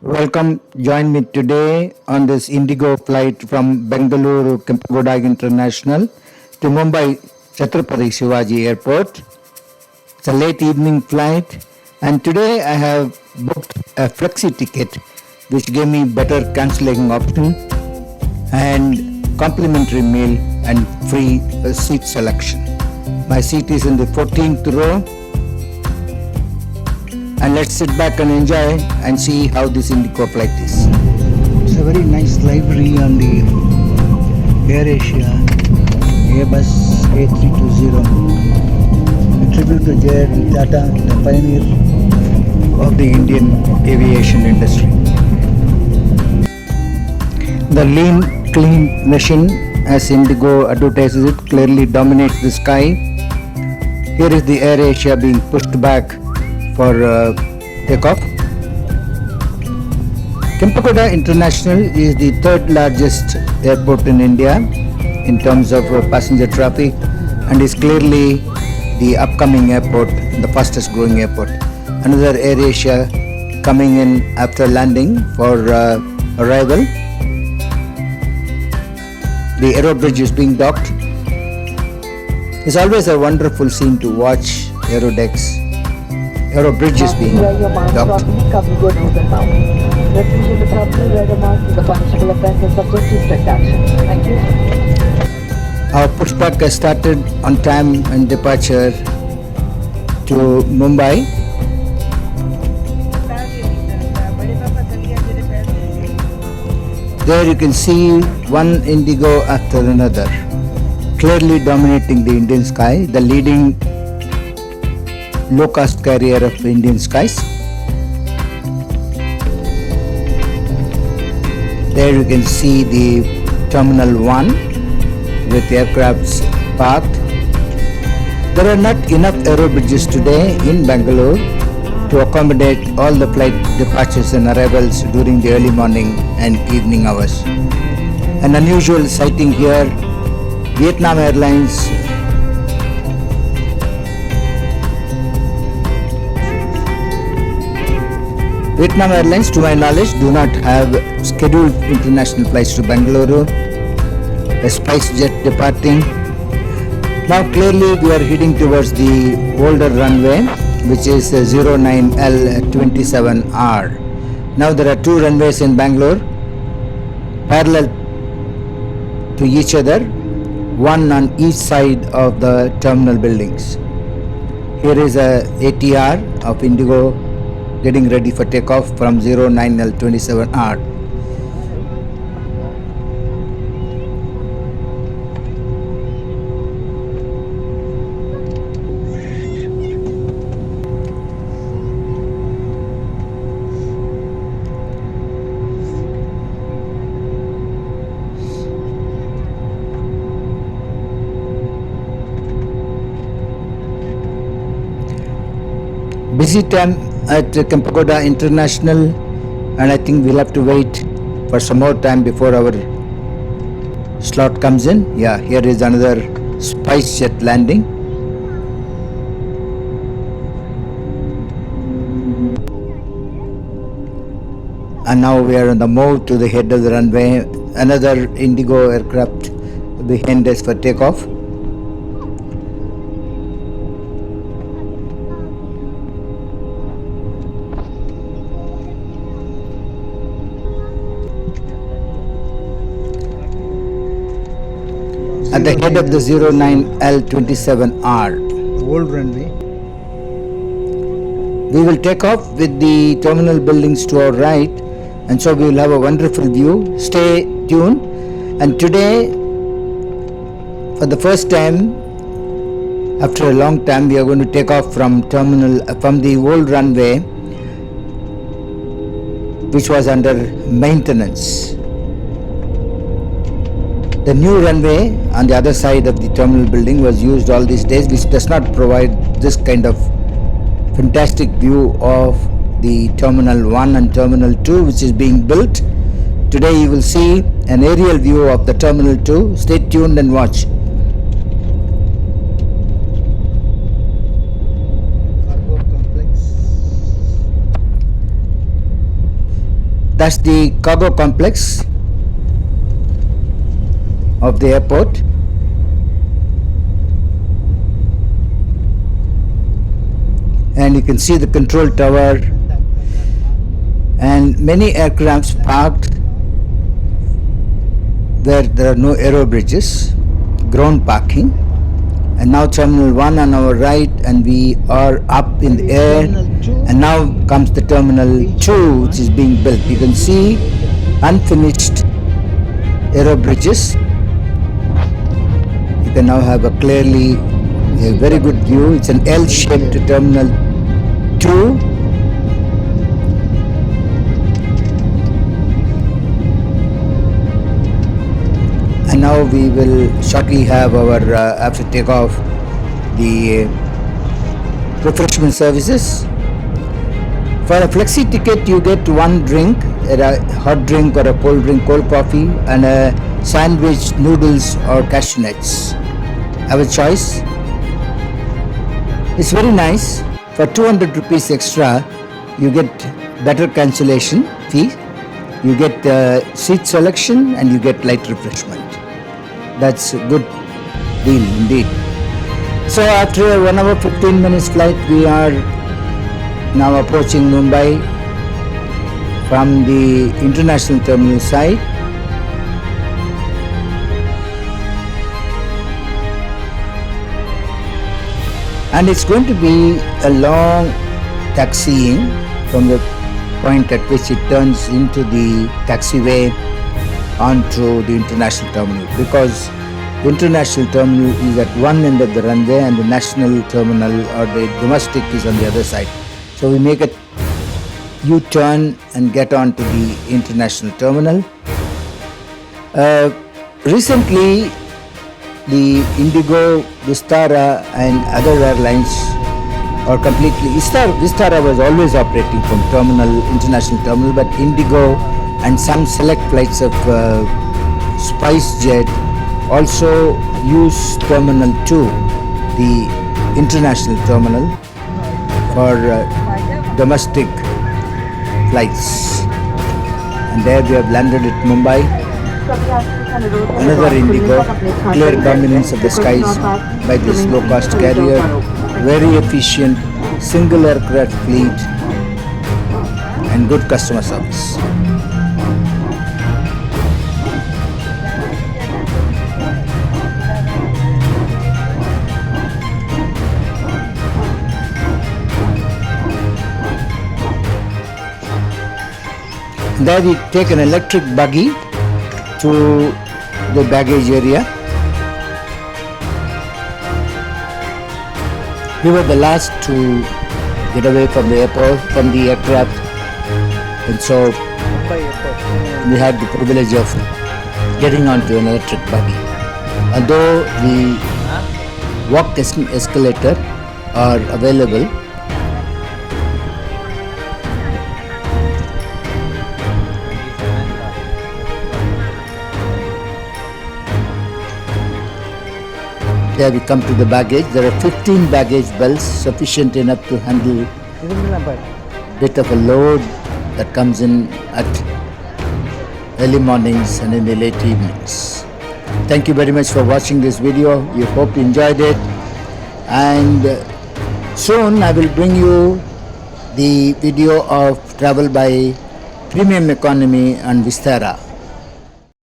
Welcome. Join me today on this Indigo flight from Bengaluru Kempegowda International to Mumbai Chatrapathi Shivaji Airport. It's a late evening flight, and today I have booked a Flexi ticket which gave me better cancelling option and complimentary meal and free seat selection. My seat is in the 14th row. And let's sit back and enjoy and see how this Indigo flight is. It's a very nice library on the Air Asia Airbus A320. A tribute to J.R.D. Tata, the pioneer of the Indian aviation industry. The lean, clean machine, as Indigo advertises it, clearly dominates the sky. Here is the Air Asia being pushed back for takeoff. Kempegowda International is the third largest airport in India in terms of passenger traffic and is clearly the upcoming airport, the fastest growing airport. Another Air Asia coming in after landing for arrival. The Aero bridge is being docked. It's always a wonderful scene to watch Aero decks. Aero bridge is being docked. Our pushback has started on time and departure to Mumbai. There you can see one Indigo after another, clearly dominating the Indian sky, the leading low-cost carrier of Indian skies. There you can see the Terminal 1 with aircrafts parked. There are not enough aero bridges today in Bangalore to accommodate all the flight departures and arrivals during the early morning and evening hours. An unusual sighting here, Vietnam Airlines Vietnam Airlines, to my knowledge, do not have scheduled international flights to Bengaluru. A spice jet departing. Now clearly we are heading towards the older runway, which is 09L27R. Now there are two runways in Bangalore, parallel to each other, one on each side of the terminal buildings. Here is a ATR of Indigo getting ready for takeoff from 09L27R. Busy time at Kempegowda International, and I think we'll have to wait for some more time before our slot comes in. Yeah, here is another spice jet landing. And now we are on the move to the head of the runway. Another Indigo aircraft behind us for takeoff. At the head of the 09L27R, the old runway, we will take off with the terminal buildings to our right, and so we will have a wonderful view. Stay tuned. And today, for the first time after a long time, we are going to take off from the old runway, which was under maintenance. The new runway on the other side of the terminal building was used all these days, which does not provide this kind of fantastic view of the Terminal 1 and Terminal 2, which is being built. Today you will see an aerial view of the Terminal 2. Stay tuned and watch. Cargo complex. That's the cargo complex of the airport. And you can see the control tower and many aircrafts parked where there are no aero bridges, ground parking. And now Terminal 1 on our right, and we are up in the air. And now comes the Terminal 2, which is being built. You can see unfinished aero bridges. You can now have a very good view. It's an L-shaped Terminal 2. And now we will shortly have our, after takeoff, the refreshment services. For a Flexi ticket, you get one drink, a hot drink or a cold drink, cold coffee, and a sandwich, noodles or cashew nuts. Have a choice. It's very nice. For 200 rupees extra, you get better cancellation fee, you get seat selection, and you get light refreshment. That's a good deal indeed. So after a 1 hour 15 minutes flight, we are now approaching Mumbai from the international terminal side. And it's going to be a long taxiing from the point at which it turns into the taxiway onto the international terminal, because the international terminal is at one end of the runway and the national terminal or the domestic is on the other side. So we make a U-turn and get onto the international terminal. Recently, the Indigo, Vistara and other airlines are completely, Vistara was always operating from international terminal, but Indigo and some select flights of SpiceJet also use Terminal 2, the international terminal, for domestic flights. And there we have landed at Mumbai. Another Indigo, clear dominance of the skies by this low-cost carrier, very efficient, single aircraft fleet and good customer service. There we take an electric buggy to the baggage area. We were the last to get away from the airport, from the aircraft, and so we had the privilege of getting onto an electric buggy. Although the walk escalator are available, there we come to the baggage. There are 15 baggage belts, sufficient enough to handle a bit of a load that comes in at early mornings and in the late evenings. Thank you very much for watching this video. We hope you enjoyed it. And soon I will bring you the video of travel by premium economy and Vistara.